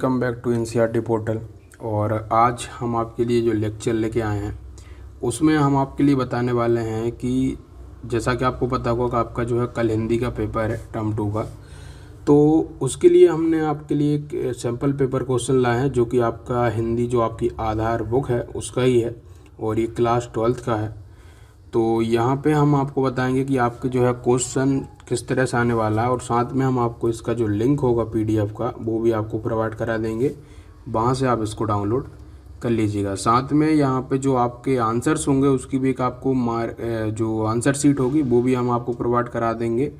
Welcome back to NCERT portal. और आज हम आपके लिए जो लेक्चर लेके आए हैं उसमें हम आपके लिए बताने वाले हैं कि जैसा कि आपको पता होगा कि आपका जो है कल हिंदी का पेपर है टर्म 2 का। तो उसके लिए हमने आपके लिए एक सैम्पल पेपर क्वेश्चन लाए हैं जो कि आपका हिंदी जो आपकी आधार बुक है उसका ही है और ये क्लास 12th का है। तो यहाँ पे हम आपको बताएंगे कि आपके जो है क्वेश्चन किस तरह से आने वाला है और साथ में हम आपको इसका जो लिंक होगा पीडीएफ का वो भी आपको प्रोवाइड करा देंगे, वहाँ से आप इसको डाउनलोड कर लीजिएगा। साथ में यहाँ पे जो आपके आंसर्स होंगे उसकी भी एक आपको जो आंसर शीट होगी वो भी हम आपको प्रोवाइड करा देंगे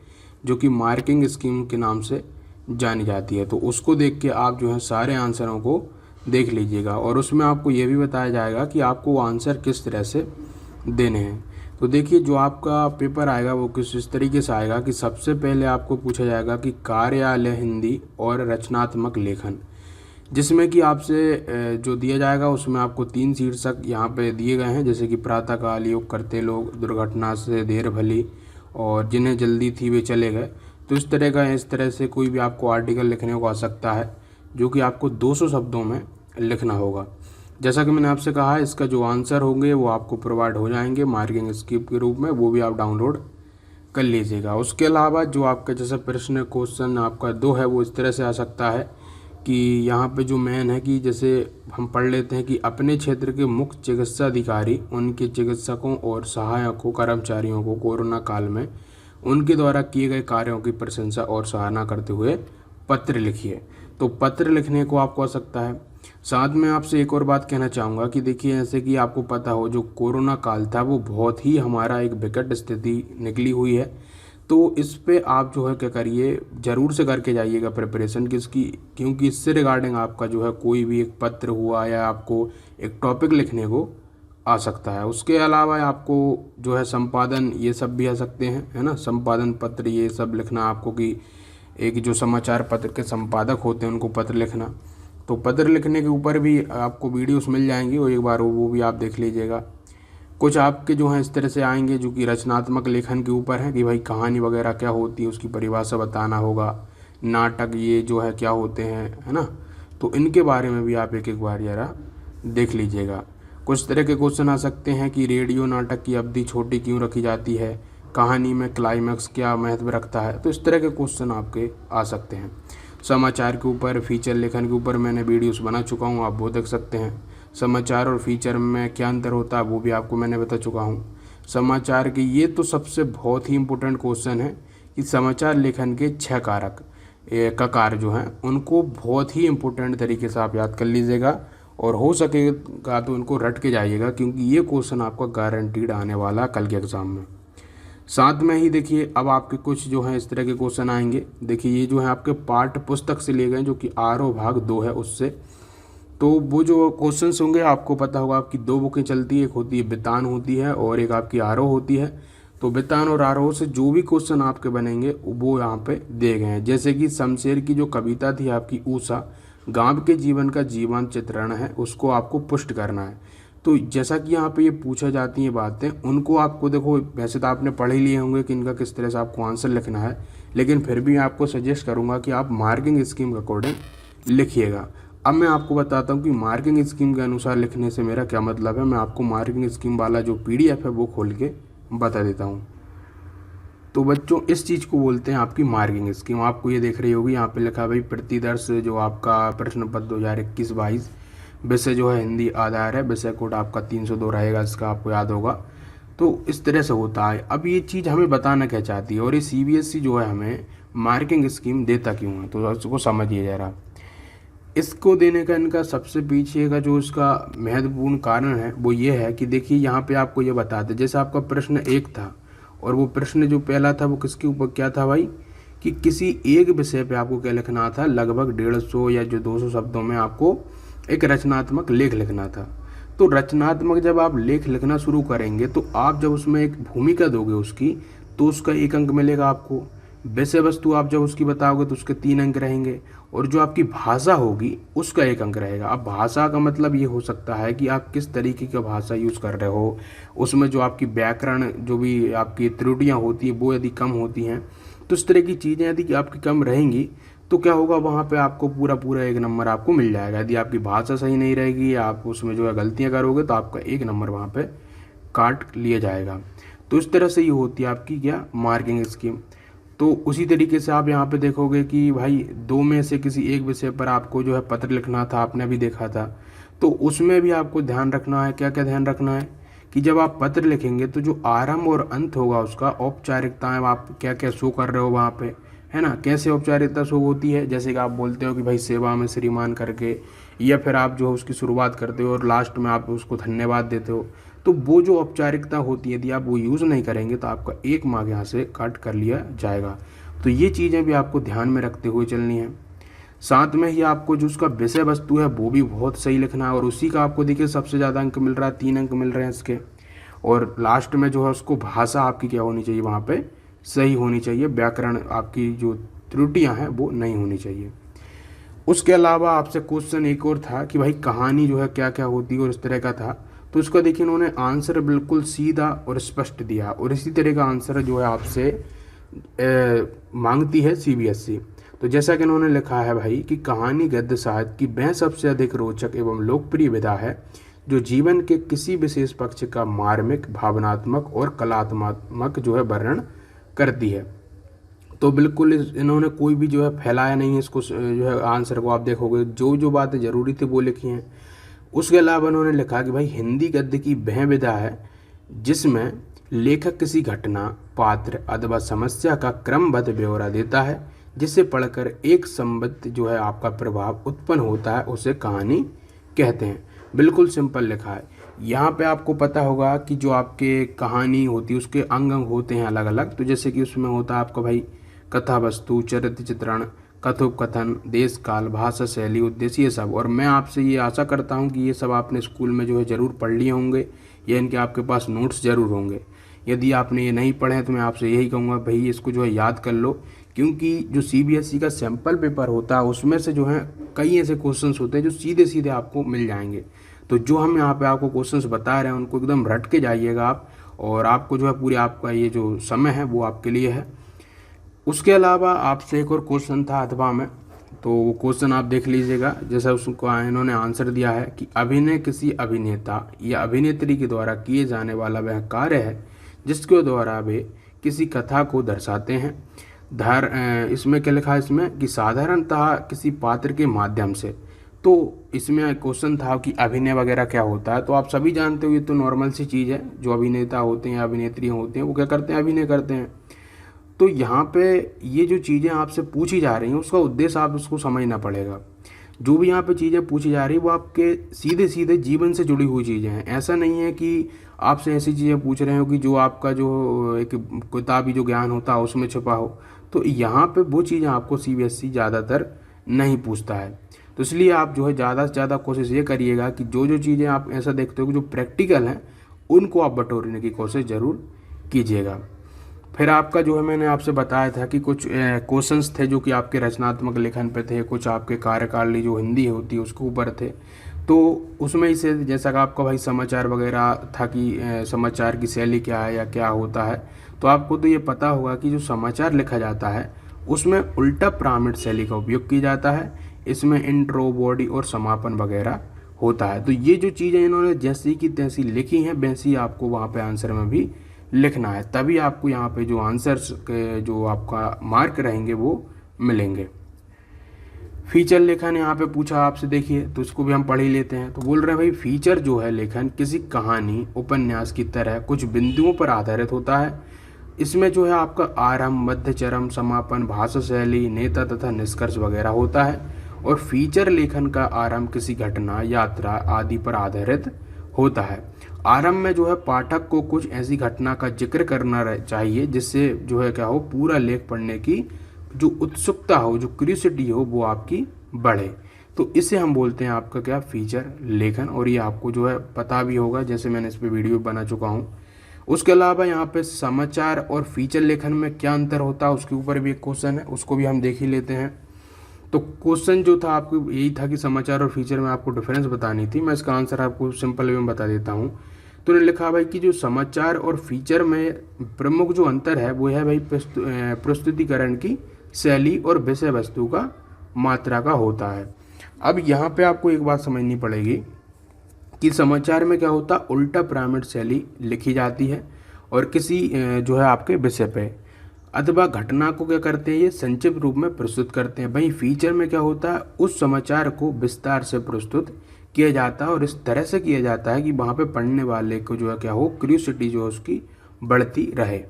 जो कि मार्किंग स्कीम के नाम से जानी जाती है। तो उसको देख के आप जो है सारे आंसरों को देख लीजिएगा और उसमें आपको ये भी बताया जाएगा कि आपको आंसर किस तरह से देने हैं। तो देखिए जो आपका पेपर आएगा वो किस इस तरीके से आएगा कि सबसे पहले आपको पूछा जाएगा कि कार्यालय हिंदी और रचनात्मक लेखन, जिसमें कि आपसे जो दिया जाएगा उसमें आपको 3 शीर्षक यहाँ पे दिए गए हैं, जैसे कि प्रातःकाल, योग करते लोग, दुर्घटना से देर भली और जिन्हें जल्दी थी वे चले गए। तो इस तरह से कोई भी आपको आर्टिकल लिखने को आ सकता है जो कि आपको 200 शब्दों में लिखना होगा। जैसा कि मैंने आपसे कहा इसका जो आंसर होंगे वो आपको प्रोवाइड हो जाएंगे मार्किंग स्कीम के रूप में, वो भी आप डाउनलोड कर लीजिएगा। उसके अलावा जो आपका जैसा प्रश्न क्वेश्चन आपका 2 है वो इस तरह से आ सकता है कि यहाँ पे जो मेन है कि जैसे हम पढ़ लेते हैं कि अपने क्षेत्र के मुख्य चिकित्सा अधिकारी उनके चिकित्सकों और सहायकों कर्मचारियों को कोरोना काल में उनके द्वारा किए गए कार्यों की प्रशंसा और सराहना करते हुए पत्र लिखिए। तो पत्र लिखने को आपको आ सकता है। साथ में आपसे एक और बात कहना चाहूँगा कि देखिए जैसे कि आपको पता हो जो कोरोना काल था वो बहुत ही हमारा एक विकट स्थिति निकली हुई है। तो इस पे आप जो है क्या करिए ज़रूर से करके जाइएगा प्रिपरेशन किसकी, क्योंकि इससे रिगार्डिंग आपका जो है कोई भी एक पत्र हुआ या आपको एक टॉपिक लिखने को आ सकता है। उसके अलावा आपको जो है संपादन ये सब भी आ सकते हैं, है ना, संपादन पत्र ये सब लिखना आपको कि एक जो समाचार पत्र के संपादक होते हैं उनको पत्र लिखना। तो पत्र लिखने के ऊपर भी आपको वीडियोस मिल जाएंगी और एक बार वो भी आप देख लीजिएगा। कुछ आपके जो हैं इस तरह से आएंगे जो कि रचनात्मक लेखन के ऊपर है कि भाई कहानी वगैरह क्या होती है उसकी परिभाषा बताना होगा, नाटक ये जो है क्या होते हैं, है ना। तो इनके बारे में भी आप एक बार जरा देख लीजिएगा। कुछ तरह के क्वेश्चन आ सकते हैं कि रेडियो नाटक की अवधि छोटी क्यों रखी जाती है, कहानी में क्लाइमैक्स क्या महत्व रखता है। तो इस तरह के क्वेश्चन आपके आ सकते हैं। समाचार के ऊपर, फीचर लेखन के ऊपर मैंने वीडियोस बना चुका हूँ, आप वो देख सकते हैं। समाचार और फीचर में क्या अंतर होता है वो भी आपको मैंने बता चुका हूँ। समाचार के ये तो सबसे बहुत ही इम्पोर्टेंट क्वेश्चन है कि समाचार लेखन के 6 कारक ककार जो हैं उनको बहुत ही इम्पोर्टेंट तरीके से आप याद कर लीजिएगा और हो सकेगा तो उनको रट के जाइएगा, क्योंकि ये क्वेश्चन आपका गारंटीड आने वाला कल के एग्ज़ाम में। साथ में ही देखिए अब आपके कुछ जो हैं इस तरह के क्वेश्चन आएंगे। देखिए ये जो है आपके पाठ्य पुस्तक से लिए गए जो कि आरओ भाग 2 है उससे। तो वो जो क्वेश्चंस होंगे आपको पता होगा आपकी 2 बुकें चलती है, एक होती है बितान होती है और एक आपकी आरओ होती है। तो बितान और आरओ से जो भी क्वेश्चन आपके बनेंगे वो यहाँ पे दिए गए हैं। जैसे कि शमशेर की जो कविता थी आपकी ऊषा, गाँव के जीवन का जीवन चित्रण है, उसको आपको पुष्ट करना है। तो जैसा कि यहाँ पे ये पूछा जाती हैं बातें उनको आपको देखो, वैसे तो आपने पढ़ ही लिए होंगे कि इनका किस तरह से आपको आंसर लिखना है, लेकिन फिर भी आपको सजेस्ट करूँगा कि आप मार्किंग स्कीम के अकॉर्डिंग लिखिएगा। अब मैं आपको बताता हूँ कि मार्किंग स्कीम के अनुसार लिखने से मेरा क्या मतलब है। मैं आपको मार्किंग स्कीम वाला जो पीडीएफ है वो खोल के बता देता हूँ। तो बच्चों इस चीज़ को बोलते हैं आपकी मार्किंग स्कीम। आपको ये देख रही होगी यहाँ पे लिखा भाई प्रतिदर्श जो आपका प्रश्न पत्र 2021-22 विषय जो है हिंदी आधार है, विषय कोड आपका 302 रहेगा, इसका आपको याद होगा। तो इस तरह से होता है। अब ये चीज़ हमें बताना क्या चाहती है और ये सीबीएसई जो है हमें मार्किंग स्कीम देता क्यों है, तो इसको समझिए ज़रा। इसको देने का इनका सबसे पीछे का जो इसका महत्वपूर्ण कारण है वो ये है कि देखिए यहाँ पे आपको ये बताते, जैसे आपका प्रश्न 1 था और वो प्रश्न जो पहला था वो किसके ऊपर क्या था भाई कि किसी एक विषय पे आपको क्या लिखना था, लगभग 150 या जो 200 शब्दों में आपको एक रचनात्मक लेख लिखना था। तो रचनात्मक जब आप लेख लिखना शुरू करेंगे तो आप जब उसमें एक भूमिका दोगे उसकी तो उसका 1 अंक मिलेगा आपको। विषय वस्तु आप जब उसकी बताओगे तो उसके 3 अंक रहेंगे और जो आपकी भाषा होगी उसका 1 अंक रहेगा। अब भाषा का मतलब ये हो सकता है कि आप किस तरीके की भाषा यूज़ कर रहे हो, उसमें जो आपकी व्याकरण जो भी आपकी त्रुटियाँ होती है वो यदि कम होती हैं तो इस तरह की चीज़ें यदि आपकी कम रहेंगी तो क्या होगा, वहाँ पे आपको पूरा पूरा 1 नंबर आपको मिल जाएगा। यदि आपकी भाषा सही नहीं रहेगी या आप उसमें जो है गलतियाँ करोगे तो आपका 1 नंबर वहाँ पे काट लिया जाएगा। तो इस तरह से ये होती है आपकी क्या मार्किंग स्कीम। तो उसी तरीके से आप यहाँ पे देखोगे कि भाई 2 में से किसी एक विषय पर आपको जो है पत्र लिखना था, आपने भी देखा था, तो उसमें भी आपको ध्यान रखना है। क्या क्या ध्यान रखना है कि जब आप पत्र लिखेंगे तो जो आरंभ और अंत होगा उसका औपचारिकताएं आप क्या क्या शो कर रहे हो वहाँ पे, है ना। कैसे औपचारिकता शो होती है, जैसे कि आप बोलते हो कि भाई सेवा में श्रीमान करके, या फिर आप जो है उसकी शुरुआत करते हो और लास्ट में आप उसको धन्यवाद देते हो। तो वो जो औपचारिकता होती है यदि आप वो यूज़ नहीं करेंगे तो आपका 1 मार्क यहाँ से कट कर लिया जाएगा। तो ये चीज़ें भी आपको ध्यान में रखते हुए चलनी है। साथ में ही आपको जो उसका विषय वस्तु है वो भी बहुत सही लिखना है, और उसी का आपको देखिए सबसे ज़्यादा अंक मिल रहा है, 3 अंक मिल रहे हैं इसके। और लास्ट में जो है उसको भाषा आपकी क्या होनी चाहिए, वहाँ पे सही होनी चाहिए, व्याकरण आपकी जो त्रुटियाँ हैं वो नहीं होनी चाहिए। उसके अलावा आपसे क्वेश्चन एक और था कि भाई कहानी जो है क्या क्या होती है और इस तरह का था। तो इसका देखिए इन्होंने आंसर बिल्कुल सीधा और स्पष्ट दिया, और इसी तरह का आंसर जो है आपसे मांगती है CBSE। तो जैसा कि इन्होंने लिखा है भाई कि कहानी गद्य साहित्य की वह सबसे अधिक रोचक एवं लोकप्रिय विधा है जो जीवन के किसी विशेष पक्ष का मार्मिक, भावनात्मक और कलात्मक जो है वर्णन करती है। तो बिल्कुल इन्होंने कोई भी जो है फैलाया नहीं है इसको, जो है आंसर को आप देखोगे जो जो बातें ज़रूरी थी वो लिखी हैं। उसके अलावा इन्होंने लिखा कि भाई हिंदी गद्य की वह विधा है जिसमें लेखक किसी घटना, पात्र अथवा समस्या का क्रमबद्ध ब्यौरा देता है, जिसे पढ़कर एक संबंध जो है आपका प्रभाव उत्पन्न होता है, उसे कहानी कहते हैं। बिल्कुल सिंपल लिखा है। यहाँ पे आपको पता होगा कि जो आपके कहानी होती है उसके अंग अंग होते हैं अलग अलग। तो जैसे कि उसमें होता है आपका भाई कथा वस्तु, चरित्र चित्रण, कथोपकथन, देश काल, भाषा शैली, उद्देश्य, ये सब। और मैं आपसे ये आशा करता हूँ कि ये सब आपने स्कूल में जो है ज़रूर पढ़ लिए होंगे या इनके आपके पास नोट्स ज़रूर होंगे। यदि आपने ये नहीं पढ़े हैं तो मैं आपसे यही कहूँगा भाई इसको जो है याद कर लो, क्योंकि जो CBSE का सैम्पल पेपर होता है उसमें से जो है कई ऐसे क्वेश्चंस होते हैं जो सीधे सीधे आपको मिल जाएंगे। तो जो हम यहाँ पे आपको क्वेश्चंस बता रहे हैं उनको एकदम रट के जाइएगा आप, और आपको जो है पूरे आपका ये जो समय है वो आपके लिए है। उसके अलावा आपसे एक और क्वेश्चन था अथवा में, तो वो क्वेश्चन आप देख लीजिएगा। जैसा उसको इन्होंने आंसर दिया है कि अभिनय किसी अभिनेता या अभिनेत्री के द्वारा किए जाने वाला वह कार्य है जिसके द्वारा वे किसी कथा को दर्शाते हैं। इसमें क्या लिखा है इसमें कि साधारणतः किसी पात्र के माध्यम से। तो इसमें क्वेश्चन था कि अभिनय वगैरह क्या होता है। तो आप सभी जानते हो ये तो नॉर्मल सी चीज़ है, जो अभिनेता होते हैं अभिनेत्री होते हैं वो क्या करते हैं, अभिनय करते हैं। तो यहाँ पे ये जो चीज़ें आपसे पूछी जा रही हैं उसका उद्देश्य आप उसको समझना पड़ेगा। जो भी यहाँ पे चीज़ें पूछी जा रही है वो आपके सीधे सीधे जीवन से जुड़ी हुई चीज़ें हैं। ऐसा नहीं है कि आपसे ऐसी चीज़ें पूछ रहे हो कि जो आपका जो एक किताबी जो ज्ञान होता है उसमें छुपा हो। तो यहाँ पे वो चीज़ें आपको CBSE ज़्यादातर नहीं पूछता है। तो इसलिए आप जो है ज़्यादा से ज़्यादा कोशिश ये करिएगा कि जो जो चीज़ें आप ऐसा देखते हो कि जो प्रैक्टिकल हैं उनको आप बटोरने की कोशिश ज़रूर कीजिएगा। फिर आपका जो है मैंने आपसे बताया था कि कुछ क्वेश्चंस थे जो कि आपके रचनात्मक लेखन पे थे, कुछ आपके कार्यकाली जो हिंदी होती है उसके ऊपर थे। तो उसमें ही से जैसा कि आपका भाई समाचार वगैरह था कि समाचार की शैली क्या है या क्या होता है। तो आपको तो ये पता होगा कि जो समाचार लिखा जाता है उसमें उल्टा पिरामिड शैली का उपयोग किया जाता है। इसमें इंट्रो, बॉडी और समापन वगैरह होता है। तो ये जो चीज़ें इन्होंने जैसी की तैसी लिखी हैं वैसी आपको वहाँ पे आंसर में भी लिखना है, तभी आपको यहाँ पे जो आंसर्स के जो आपका मार्क रहेंगे वो मिलेंगे। फीचर लेखन यहाँ पे पूछा आपसे, देखिए तो इसको भी हम पढ़ ही लेते हैं। तो बोल रहे हैं भाई फीचर जो है लेखन किसी कहानी, उपन्यास की तरह कुछ बिंदुओं पर आधारित होता है। इसमें जो है आपका आरंभ, मध्य, चरम, समापन, भाषा शैली, नेता तथा निष्कर्ष वगैरह होता है। और फीचर लेखन का आरंभ किसी घटना, यात्रा आदि पर आधारित होता है। आरंभ में जो है पाठक को कुछ ऐसी घटना का जिक्र करना चाहिए जिससे जो है क्या हो, पूरा लेख पढ़ने की जो उत्सुकता हो, जो क्यूरियोसिटी हो वो आपकी बढ़े। तो इसे हम बोलते हैं आपका क्या, फीचर लेखन। और ये आपको जो है पता भी होगा, जैसे मैंने इस पर वीडियो बना चुका हूँ। उसके अलावा यहाँ पे समाचार और फीचर लेखन में क्या अंतर होता है उसके ऊपर भी एक क्वेश्चन है, उसको भी हम देख ही लेते हैं। तो क्वेश्चन जो था आपको यही था कि समाचार और फीचर में आपको डिफरेंस बतानी थी। मैं इसका आंसर आपको सिंपल वे में बता देता हूँ। तो उन्होंने लिखा भाई कि जो समाचार और फीचर में प्रमुख जो अंतर है वो है भाई प्रस्तुतिकरण की शैली और विषय वस्तु का मात्रा का होता है। अब यहाँ पे आपको एक बात समझनी पड़ेगी कि समाचार में क्या होता है, उल्टा पिरामिड शैली लिखी जाती है और किसी जो है आपके विषय पे अथवा घटना को क्या करते हैं, ये संक्षिप्त रूप में प्रस्तुत करते हैं। वहीं फीचर में क्या होता है, उस समाचार को विस्तार से प्रस्तुत किया जाता है और इस तरह से किया जाता है कि वहाँ पे पढ़ने वाले को जो है क्या हो, क्यूरियोसिटी जो है उसकी बढ़ती रहे।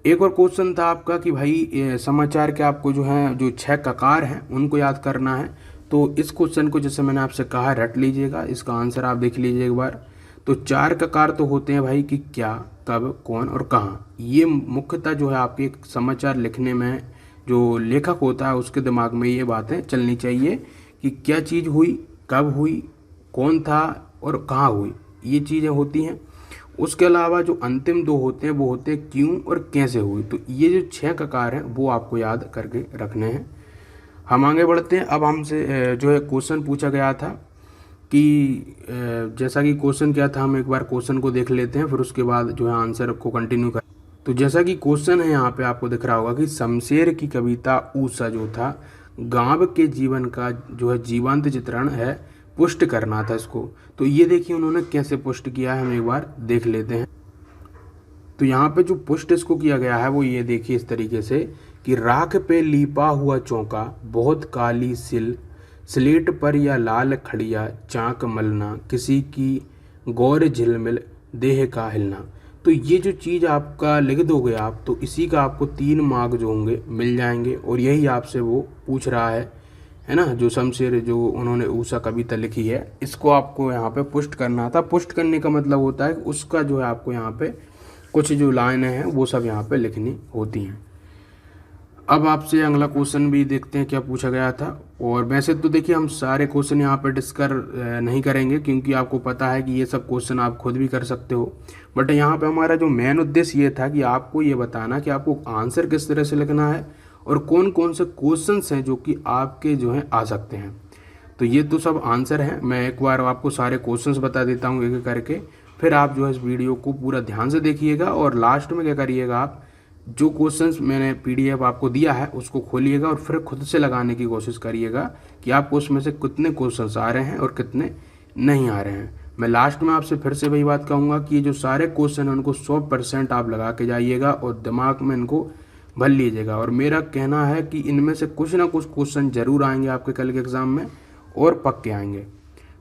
एक और क्वेश्चन था आपका कि भाई समाचार के आपको जो है जो 6 ककार हैं उनको याद करना है। तो इस क्वेश्चन को जैसे मैंने आपसे कहा रट लीजिएगा, इसका आंसर आप देख लीजिए एक बार। तो 4 ककार तो होते हैं भाई कि क्या, कब, कौन और कहाँ। ये मुख्यतः जो है आपके समाचार लिखने में जो लेखक होता है उसके दिमाग में ये बातें चलनी चाहिए कि क्या चीज़ हुई, कब हुई, कौन था और कहाँ हुई, ये चीज़ें होती हैं। उसके अलावा जो अंतिम 2 होते हैं वो होते हैं क्यों और कैसे हुई। तो ये जो 6 ककार हैं वो आपको याद करके रखने हैं। हम आगे बढ़ते हैं। अब हमसे जो है क्वेश्चन पूछा गया था कि जैसा कि क्वेश्चन क्या था, हम एक बार क्वेश्चन को देख लेते हैं, फिर उसके बाद जो है आंसर को कंटिन्यू कर। तो जैसा कि क्वेश्चन है यहाँ पे आपको दिख रहा होगा कि शमशेर की कविता ऊषा जो था गांव के जीवन का जो है जीवंत चित्रण है, पुष्ट करना था इसको। तो ये देखिए उन्होंने कैसे पुष्ट किया है, हम एक बार देख लेते हैं। तो यहाँ पे जो पुष्ट इसको किया गया है वो ये देखिए इस तरीके से कि राख पे लीपा हुआ चौका, बहुत काली सिल, स्लेट पर या लाल खड़िया, चाक मलना, किसी की गौर झिलमिल, देह का हिलना। तो ये जो चीज़ आपका लिख दोगे आप, तो इसी का आपको 3 मार्क जो होंगे मिल जाएंगे और यही आपसे वो पूछ रहा है ना। जो शमशेर जो उन्होंने ऊषा कविता लिखी है इसको आपको यहाँ पे पुष्ट करना था। पुष्ट करने का मतलब होता है कि उसका जो है आपको यहाँ पे कुछ जो लाइनें हैं वो सब यहाँ पे लिखनी होती हैं। अब आपसे अगला क्वेश्चन भी देखते हैं क्या पूछा गया था। और वैसे तो देखिए हम सारे क्वेश्चन यहाँ पे डिस्कस नहीं करेंगे क्योंकि आपको पता है कि ये सब क्वेश्चन आप खुद भी कर सकते हो। बट यहाँ पे हमारा जो मेन उद्देश्य ये था कि आपको ये बताना कि आपको आंसर किस तरह से लिखना है और कौन कौन से क्वेश्चंस हैं जो कि आपके जो हैं आ सकते हैं। तो ये तो सब आंसर हैं। मैं एक बार आपको सारे क्वेश्चंस बता देता हूँ एक एक करके, फिर आप जो है इस वीडियो को पूरा ध्यान से देखिएगा और लास्ट में क्या करिएगा, आप जो क्वेश्चंस मैंने PDF आपको दिया है उसको खोलिएगा और फिर खुद से लगाने की कोशिश करिएगा कि आपको उसमें से कितने क्वेश्चंस आ रहे हैं और कितने नहीं आ रहे हैं। मैं लास्ट में आपसे फिर से वही बात कहूँगा कि ये जो सारे क्वेश्चन हैं उनको 100% आप लगा के जाइएगा और दिमाग में इनको भर लीजिएगा। और मेरा कहना है कि इनमें से कुछ ना कुछ क्वेश्चन जरूर आएंगे आपके कल के एग्ज़ाम में और पक्के आएंगे।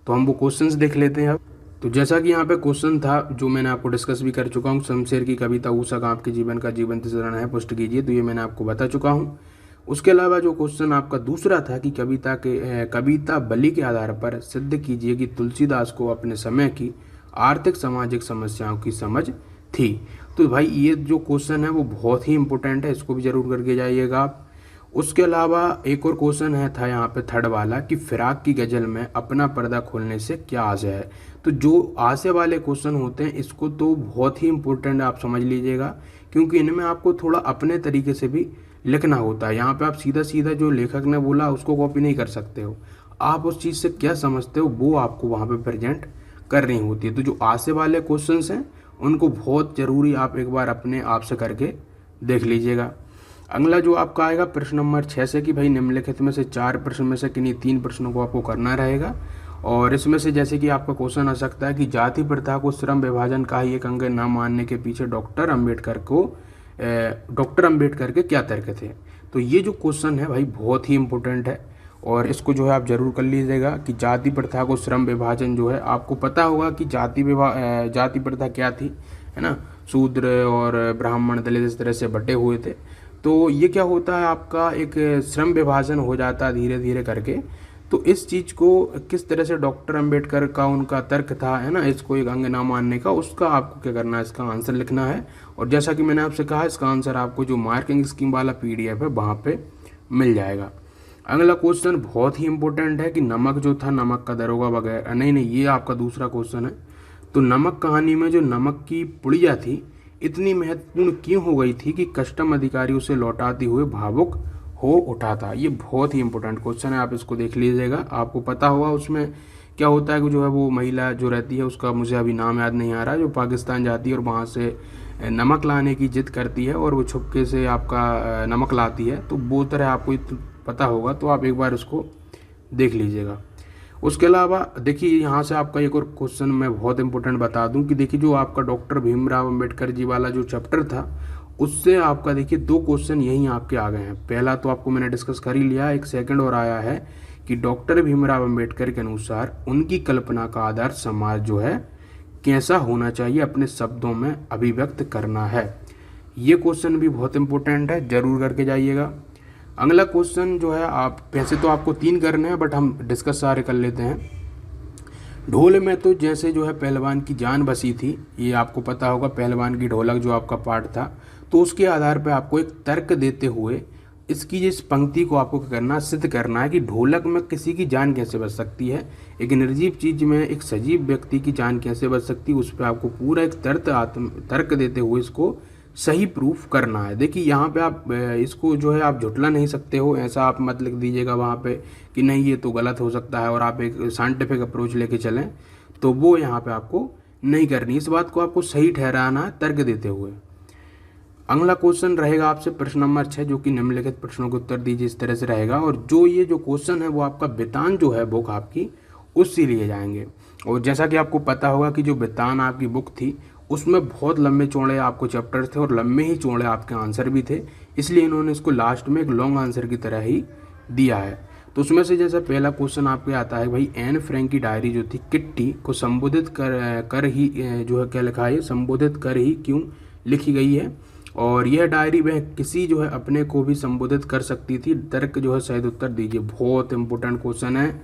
तो हम वो क्वेश्चंस देख लेते हैं अब। तो जैसा कि यहाँ पे क्वेश्चन था जो मैंने आपको डिस्कस भी कर चुका हूँ, शमशेर की कविता ऊषा गांव के जीवन का जीवंत चित्रण है, पुष्ट कीजिए। तो ये मैंने आपको बता चुका हूँ। उसके अलावा जो क्वेश्चन आपका दूसरा था कि कविता बलि के आधार पर सिद्ध कीजिए कि तुलसीदास को अपने समय की आर्थिक सामाजिक समस्याओं की समझ थी। तो भाई ये जो क्वेश्चन है वो बहुत ही इंपॉर्टेंट है, इसको भी जरूर करके जाइएगा आप। उसके अलावा एक और क्वेश्चन था यहाँ पे थर्ड वाला कि फिराक की गजल में अपना पर्दा खोलने से क्या आशय है। तो जो आशय वाले क्वेश्चन होते हैं इसको तो बहुत ही इम्पोर्टेंट आप समझ लीजिएगा क्योंकि इनमें आपको थोड़ा अपने तरीके से भी लिखना होता है। यहाँ पे आप सीधा सीधा जो लेखक ने बोला उसको कॉपी नहीं कर सकते हो, आप उस चीज़ से क्या समझते हो वो आपको वहाँ पे प्रेजेंट करनी होती है। तो जो आशय वाले क्वेश्चन हैं उनको बहुत ज़रूरी आप एक बार अपने आप से करके देख लीजिएगा। अगला जो आपका आएगा प्रश्न नंबर 6 से कि भाई निम्नलिखित में से 4 प्रश्न में से किन्हीं 3 प्रश्नों को आपको करना रहेगा। और इसमें से जैसे कि आपका क्वेश्चन आ सकता है कि जाति प्रथा को श्रम विभाजन का ही एक अंग न मानने के पीछे डॉक्टर अंबेडकर के क्या तर्क थे। तो ये जो क्वेश्चन है भाई बहुत ही इंपॉर्टेंट है और इसको जो है आप जरूर कर लीजिएगा कि जाति प्रथा को श्रम विभाजन जो है, आपको पता होगा कि जाति प्रथा क्या थी, है ना। शूद्र और ब्राह्मण दलित इस तरह से बटे हुए थे। तो ये क्या होता है आपका एक श्रम विभाजन हो जाता है धीरे धीरे करके। तो इस चीज़ को किस तरह से डॉक्टर अंबेडकर का उनका तर्क था, है ना, इसको एक अंग ना मानने का, उसका आपको क्या करना है, इसका आंसर लिखना है। और जैसा कि मैंने आपसे कहा इसका आंसर आपको जो मार्किंग स्कीम वाला PDF है वहाँ पे मिल जाएगा। अगला क्वेश्चन बहुत ही इंपॉर्टेंट है कि नमक जो था, नमक का दरोगा वगैरह, नहीं ये आपका दूसरा क्वेश्चन है। तो नमक कहानी में जो नमक की पुड़िया थी इतनी महत्वपूर्ण क्यों हो गई थी कि कस्टम अधिकारी उसे लौटाते हुए भावुक हो उठा था। ये बहुत ही इंपॉर्टेंट क्वेश्चन है, आप इसको देख लीजिएगा। आपको पता होगा उसमें क्या होता है कि जो है वो महिला जो रहती है उसका मुझे अभी नाम याद नहीं आ रहा, जो पाकिस्तान जाती है और वहाँ से नमक लाने की जिद करती है और वो छुपके से आपका नमक लाती है। तो वो तरह आपको पता होगा तो आप एक बार उसको देख लीजिएगा। उसके अलावा देखिए यहाँ से आपका एक और क्वेश्चन मैं बहुत इंपॉर्टेंट बता दूं कि देखिए जो आपका डॉक्टर भीमराव अंबेडकर जी वाला जो चैप्टर था उससे आपका देखिए 2 क्वेश्चन यहीं आपके आ गए हैं। पहला तो आपको मैंने डिस्कस कर ही लिया, एक सेकंड और आया है कि डॉक्टर भीमराव अंबेडकर के अनुसार उनकी कल्पना का आदर्श समाज जो है कैसा होना चाहिए अपने शब्दों में अभिव्यक्त करना है। ये क्वेश्चन भी बहुत इंपॉर्टेंट है, जरूर करके जाइएगा। अगला क्वेश्चन जो है, आप वैसे तो आपको 3 करने हैं बट हम डिस्कस सारे कर लेते हैं। ढोल में तो जैसे जो है पहलवान की जान बसी थी, ये आपको पता होगा, पहलवान की ढोलक जो आपका पार्ट था, तो उसके आधार पर आपको एक तर्क देते हुए इसकी इस पंक्ति को आपको करना, सिद्ध करना है कि ढोलक में किसी की जान कैसे बच सकती है, एक निर्जीव चीज में एक सजीव व्यक्ति की जान कैसे बच सकती है, उस पर आपको पूरा एक तर्क देते हुए इसको सही प्रूफ करना है। देखिए यहाँ पे आप इसको जो है आप झुटला नहीं सकते हो, ऐसा आप मत लिख दीजिएगा वहाँ पे कि नहीं ये तो गलत हो सकता है और आप एक साइंटिफिक अप्रोच लेके चलें, तो वो यहाँ पे आपको नहीं करनी। इस बात को आपको सही ठहराना है तर्क देते हुए। अगला क्वेश्चन रहेगा आपसे प्रश्न नंबर 6, जो कि निम्नलिखित प्रश्नों के उत्तर दीजिए, इस तरह से रहेगा। और जो ये जो क्वेश्चन है वो आपका बेतान जो है बुक आपकी उससे लिए जाएंगे। और जैसा कि आपको पता होगा कि जो बेतान आपकी बुक थी उसमें बहुत लंबे चौड़े आपको चैप्टर थे और लंबे ही चौड़े आपके आंसर भी थे, इसलिए इन्होंने इसको लास्ट में एक लॉन्ग आंसर की तरह ही दिया है। तो उसमें से जैसा पहला क्वेश्चन आपके आता है, भाई एन फ्रैंक की डायरी जो थी किट्टी को संबोधित कर ही जो है क्या लिखा है, संबोधित कर ही क्यों लिखी गई है। और यह डायरी वह किसी जो है अपने को भी संबोधित कर सकती थी, तर्क जो है सही उत्तर दीजिए। बहुत इंपॉर्टेंट क्वेश्चन है।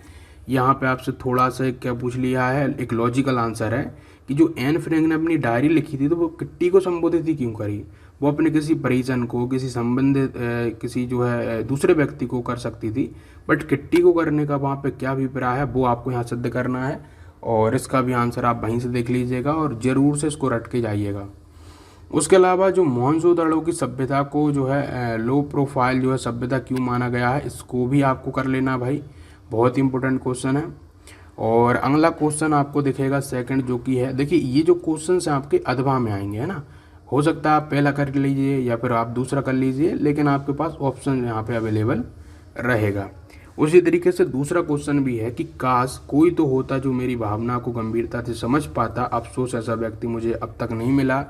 यहाँ पे आपसे थोड़ा सा क्या पूछ लिया है, एक लॉजिकल आंसर है कि जो एन फ्रैंक ने अपनी डायरी लिखी थी तो वो किट्टी को संबोधित ही क्यों करी। वो अपने किसी परिजन को, किसी संबंधित किसी जो है दूसरे व्यक्ति को कर सकती थी, बट किट्टी को करने का वहाँ पे क्या अभिप्राय है वो आपको यहाँ सिद्ध करना है। और इसका भी आंसर आप वहीं से देख लीजिएगा और ज़रूर से इसको रट के जाइएगा। उसके अलावा जो मोहनजोदड़ो की सभ्यता को जो है लो प्रोफाइल जो है सभ्यता क्यों माना गया है, इसको भी आपको कर लेना भाई, बहुत इंपॉर्टेंट क्वेश्चन है। और अगला क्वेश्चन आपको दिखेगा सेकंड, जो कि है, देखिए ये जो क्वेश्चन है आपके अधवा में आएंगे, है ना। हो सकता है आप पहला कर लीजिए या फिर आप दूसरा कर लीजिए, लेकिन आपके पास ऑप्शन यहाँ पे अवेलेबल रहेगा। उसी तरीके से दूसरा क्वेश्चन भी है कि काश कोई तो होता जो मेरी भावना को गंभीरता से समझ पाता, अफसोस ऐसा व्यक्ति मुझे अब तक नहीं मिला।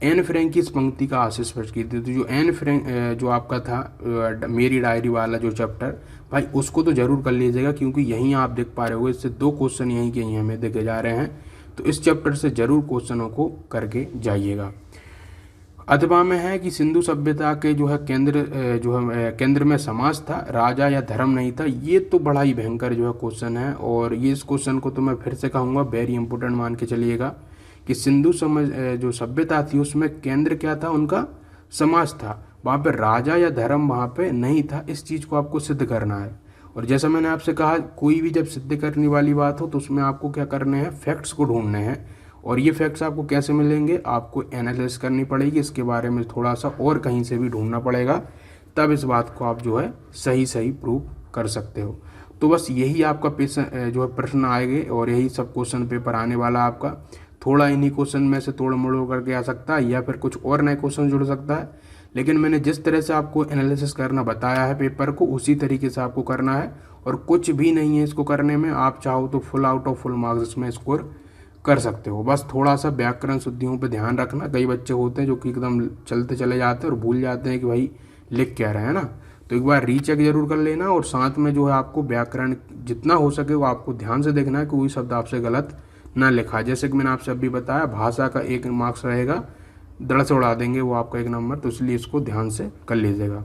एन फ्रैंक की इस पंक्ति का आशीष स्पष्ट की थी। तो जो एन फ्रैंक जो आपका था मेरी डायरी वाला जो चैप्टर, भाई उसको तो जरूर कर लीजिएगा, क्योंकि यहीं आप देख पा रहे हो इससे 2 क्वेश्चन यहीं के यहीं हमें देखे जा रहे हैं। तो इस चैप्टर से जरूर क्वेश्चनों को करके जाइएगा। अथवा में है कि सिंधु सभ्यता के जो है केंद्र में समाज था, राजा या धर्म नहीं था। ये तो बड़ा ही भयंकर जो है क्वेश्चन है, और ये इस क्वेश्चन को तो मैं फिर से कहूँगा वेरी इंपॉर्टेंट मान के चलिएगा कि सिंधु जो सभ्यता थी उसमें केंद्र क्या था, उनका समाज था, वहाँ पे राजा या धर्म वहाँ पे नहीं था। इस चीज़ को आपको सिद्ध करना है। और जैसा मैंने आपसे कहा, कोई भी जब सिद्ध करने वाली बात हो तो उसमें आपको क्या करने हैं, फैक्ट्स को ढूंढने हैं। और ये फैक्ट्स आपको कैसे मिलेंगे, आपको एनालिसिस करनी पड़ेगी, इसके बारे में थोड़ा सा और कहीं से भी ढूंढना पड़ेगा, तब इस बात को आप जो है सही प्रूव कर सकते हो। तो बस यही आपका जो है प्रश्न आएंगे और यही सब क्वेश्चन पेपर आने वाला आपका। थोड़ा इन्हीं क्वेश्चन में से तोड़ मोड़ करके आ सकता है या फिर कुछ और नए क्वेश्चन जुड़ सकता है, लेकिन मैंने जिस तरह से आपको एनालिसिस करना बताया है पेपर को, उसी तरीके से आपको करना है। और कुछ भी नहीं है इसको करने में, आप चाहो तो full out of full marks इसमें स्कोर कर सकते हो। बस थोड़ा सा व्याकरण शुद्धियों पे ध्यान रखना। कई बच्चे होते हैं जो कि एकदम चलते चले जाते हैं और भूल जाते हैं कि भाई लिख क्या रहे हैं ना, तो एक बार रीचेक जरूर कर लेना। और साथ में जो है आपको व्याकरण जितना हो सके वो आपको ध्यान से देखना है कि कोई शब्द आपसे गलत ना लिखा। जैसे कि मैंने आपसे अभी बताया, भाषा का 1 मार्क्स रहेगा, दड़ से उड़ा देंगे वो आपका 1 नंबर, तो इसलिए इसको ध्यान से कर लीजिएगा।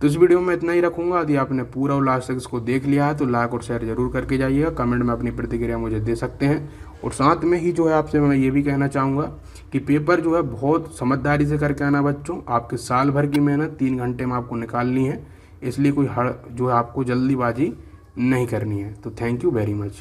तो इस वीडियो में इतना ही रखूंगा। यदि आपने पूरा और लास्ट तक इसको देख लिया है तो लाइक और शेयर जरूर करके जाइएगा। कमेंट में अपनी प्रतिक्रिया मुझे दे सकते हैं। और साथ में ही जो है आपसे मैं ये भी कहना चाहूँगा कि पेपर जो है बहुत समझदारी से करके आना बच्चों। आपके साल भर की मेहनत 3 घंटे में आपको निकालनी है, इसलिए कोई जो है आपको जल्दीबाजी नहीं करनी है। तो थैंक यू वेरी मच।